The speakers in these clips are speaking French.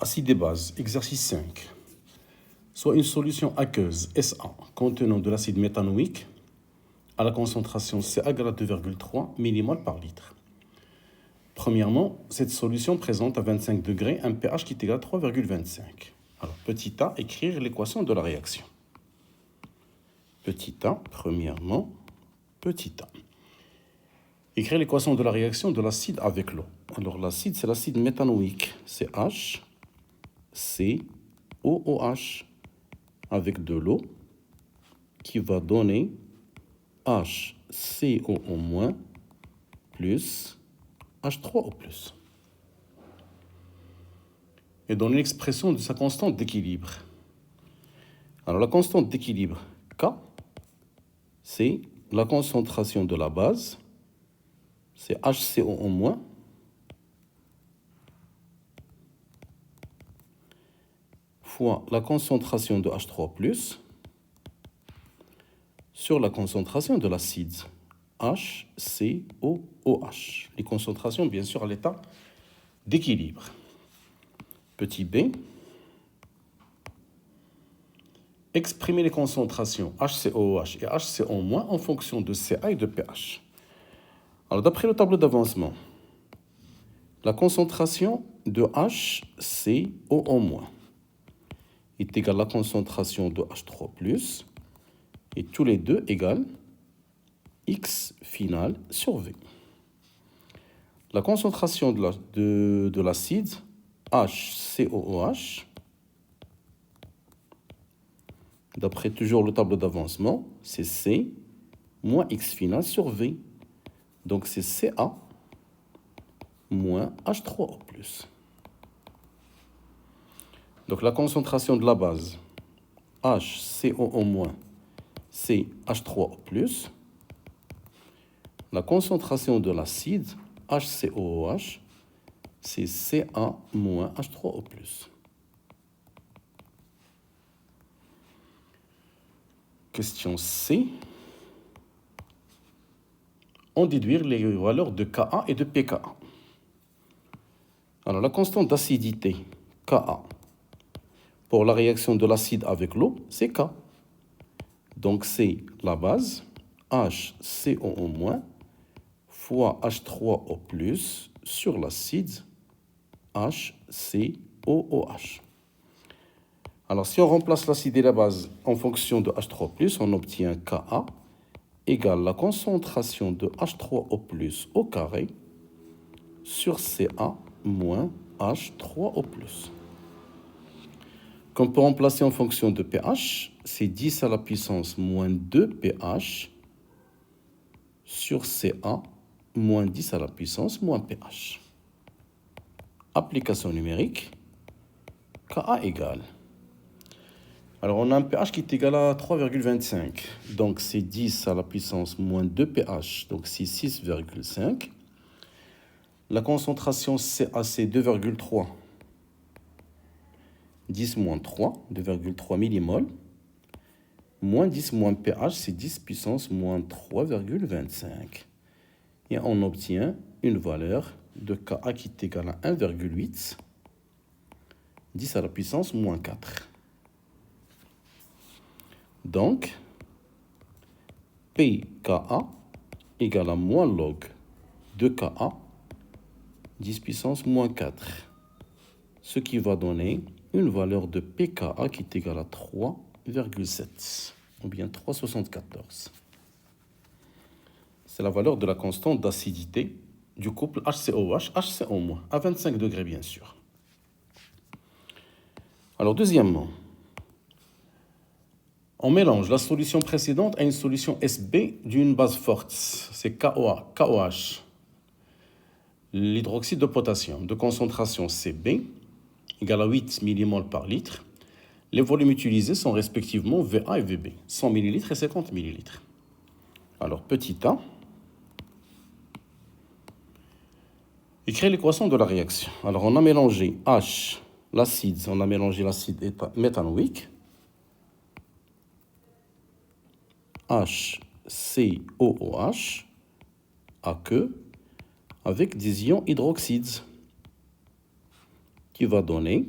Acide des bases, exercice 5. Soit une solution aqueuse SA contenant de l'acide méthanoïque à la concentration Ca égale à 2,3 mmol par litre. Premièrement, cette solution présente à 25 degrés un pH qui est égal à 3,25. Alors, petit a, écrire l'équation de la réaction. Petit a, premièrement, petit a. Écrire l'équation de la réaction de l'acide avec l'eau. Alors, l'acide, c'est l'acide méthanoïque. C'est HCOOH avec de l'eau qui va donner HCOO- plus H3O+. Et donner l'expression de sa constante d'équilibre. Alors, la constante d'équilibre K, c'est la concentration de la base, c'est HCOO-, fois la concentration de H3+, sur la concentration de l'acide, HCOOH. Les concentrations, bien sûr, à l'état d'équilibre. Petit b, exprimer les concentrations HCOOH et HCO- en fonction de Ca et de pH. Alors, d'après le tableau d'avancement, la concentration de HCOO- est égale à la concentration de H3+, et tous les deux égale X final sur V. La concentration de l'acide HCOOH, d'après toujours le tableau d'avancement, c'est C moins X final sur V. Donc c'est Ca moins H3O+. Donc la concentration de la base HCOO-, c'est H3O+. La concentration de l'acide HCOOH, c'est Ca moins H3O+. Question C. En déduire les valeurs de Ka et de pKa. Alors, la constante d'acidité Ka pour la réaction de l'acide avec l'eau, c'est K. Donc, c'est la base HCOO- fois H3O+, sur l'acide HCOOH. Alors, si on remplace l'acide et la base en fonction de H3+, on obtient Ka égale la concentration de H3O+ au carré sur Ca moins H3O+. Qu'on peut remplacer en fonction de pH, c'est 10 à la puissance moins 2 pH sur Ca moins 10 à la puissance moins pH. Application numérique, Ka égale. Alors, on a un pH qui est égal à 3,25. Donc, c'est 10 à la puissance moins 2 pH, donc c'est 6,5. La concentration Ca, c'est 2,3. 10 moins 3, 2,3 millimoles. Moins 10 moins pH, c'est 10 puissance moins 3,25. Et on obtient une valeur de Ka qui est égale à 1,8. 10 à la puissance moins 4. Donc, pKa égale à moins log de Ka, 10 puissance moins 4. Ce qui va donner une valeur de pKa qui est égale à 3,7, ou bien 3,74. C'est la valeur de la constante d'acidité du couple HCOH, HCO-, à 25 degrés, bien sûr. Alors, deuxièmement, on mélange la solution précédente à une solution SB d'une base forte, c'est KOH, l'hydroxyde de potassium, de concentration Cb, égale à 8 mmol par litre. Les volumes utilisés sont respectivement VA et VB, 100 ml et 50 ml. Alors, petit a, écrire l'équation de la réaction. Alors, on a mélangé l'acide méthanoïque, HCOOH, aqueux, avec des ions hydroxydes, qui va donner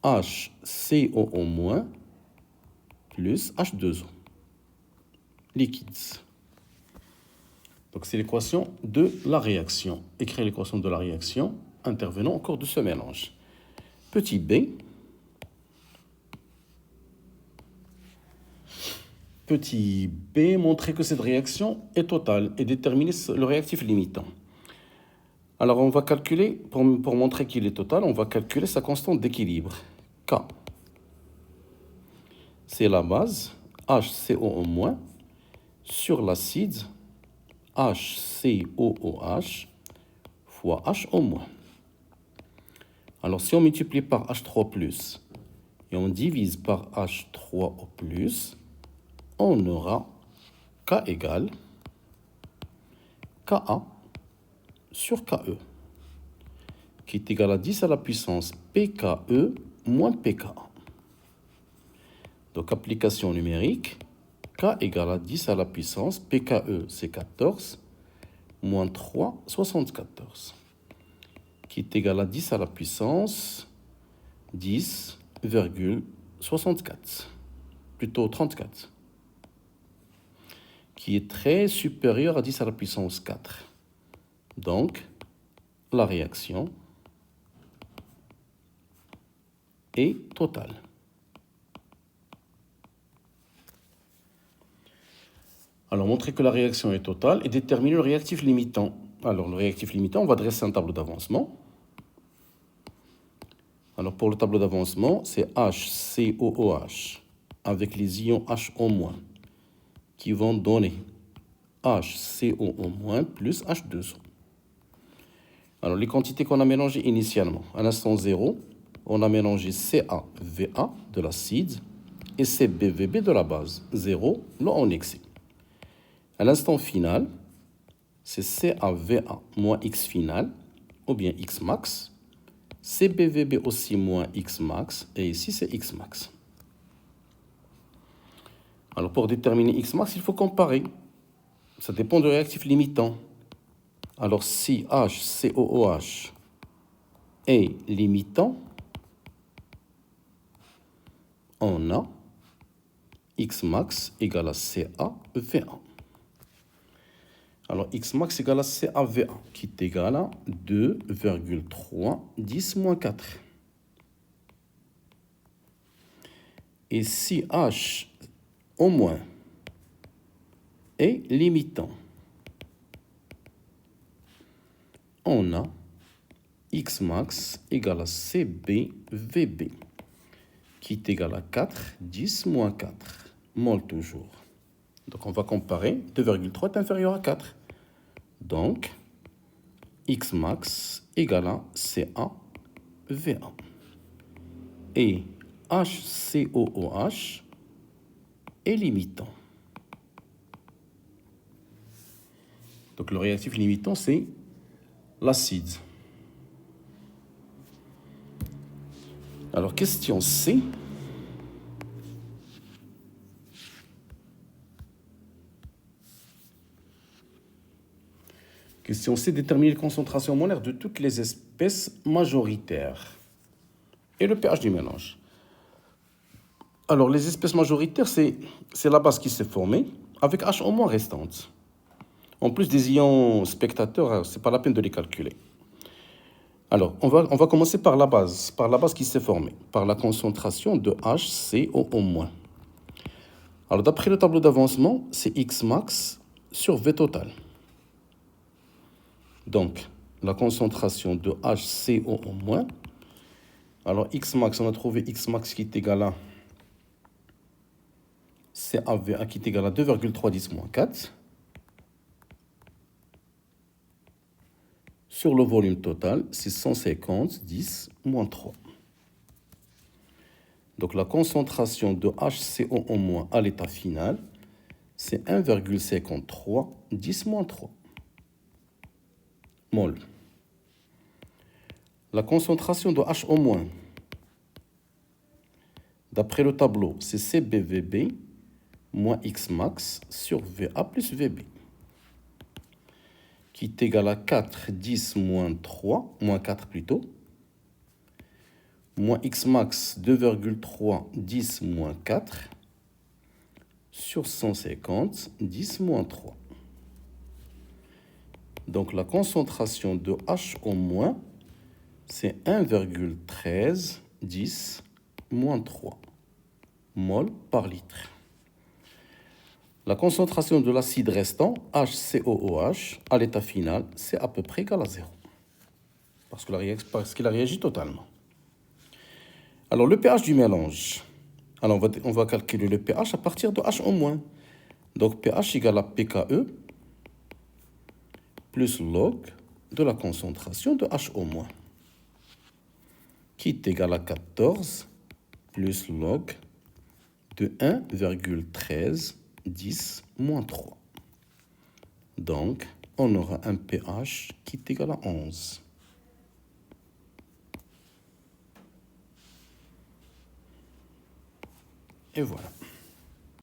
HCOO- plus H2O, liquides. Donc c'est l'équation de la réaction. Écrire l'équation de la réaction intervenant au cours de ce mélange. Petit b, montrer que cette réaction est totale et déterminer le réactif limitant. Alors on va calculer, pour montrer qu'il est total, on va calculer sa constante d'équilibre. K. C'est la base, HCOO- sur l'acide, HCOOH fois HO-. Alors si on multiplie par H3+, et on divise par H3O+, on aura K égale Ka sur Ke, qui est égal à 10 à la puissance PKE moins PKA. Donc application numérique, K égale à 10 à la puissance, PKE c'est 14, moins 3, 74, qui est égal à 10 à la puissance 10,64, plutôt 34, qui est très supérieur à 10 à la puissance 4. Donc, la réaction est totale. Alors, montrer que la réaction est totale et déterminer le réactif limitant. Alors, le réactif limitant, on va dresser un tableau d'avancement. Alors, pour le tableau d'avancement, c'est HCOOH avec les ions HO- qui vont donner HCOO- plus H2O. Alors, les quantités qu'on a mélangées initialement, à l'instant 0, on a mélangé CaVa de l'acide et CbVb de la base. 0, là en excès. À l'instant final, c'est CaVa moins X final, ou bien X max, CbVb aussi moins X max, et ici c'est X max. Alors pour déterminer X max, il faut comparer. Ça dépend du réactif limitant. Alors si HCOOH est limitant, on a X max égale à CaVa. Alors, X max égale à CaVa, qui est égal à 2,3 10 moins 4. Et si H au moins est limitant, on a X max égale à CbVb, qui est égal à 4 10 moins 4, mol toujours. Donc, on va comparer. 2,3 est inférieur à 4. Donc, X max égale à CaVa. Et HCOOH est limitant. Donc, le réactif limitant, c'est l'acide. Alors, question C. Question C, déterminer les concentrations molaires de toutes les espèces majoritaires et le pH du mélange. Alors, les espèces majoritaires, c'est la base qui s'est formée avec H au- restante. En plus des ions spectateurs, ce n'est pas la peine de les calculer. Alors, on va commencer par la base qui s'est formée, par la concentration de HCOO-. Alors, d'après le tableau d'avancement, c'est X max sur V total. Donc, la concentration de HCOO-. Alors, X max, on a trouvé X max qui est égal à CaVa qui est égal à 2,3 10 moins 4. Sur le volume total, c'est 150 10 moins 3. Donc, la concentration de HCOO- à l'état final, c'est 1,53 10 moins 3 mol. La concentration de HO-, d'après le tableau, c'est CbVb moins X max sur Va plus Vb, qui est égal à 4 10 moins 3, moins 4 plutôt, moins x max 2,3, 10 moins 4, sur 150, 10 moins 3. Donc la concentration de H au moins, c'est 1,13, 10 moins 3 mol par litre. La concentration de l'acide restant, HCOOH, à l'état final, c'est à peu près égal à 0. Parce qu'il a réagi totalement. Alors, le pH du mélange. Alors, on va calculer le pH à partir de H au moins. Donc, pH égale à pKe plus log de la concentration de H au moins, qui est égal à 14 plus log de 1,13 10 moins 3. Donc, on aura un pH qui est égal à 11. Et voilà.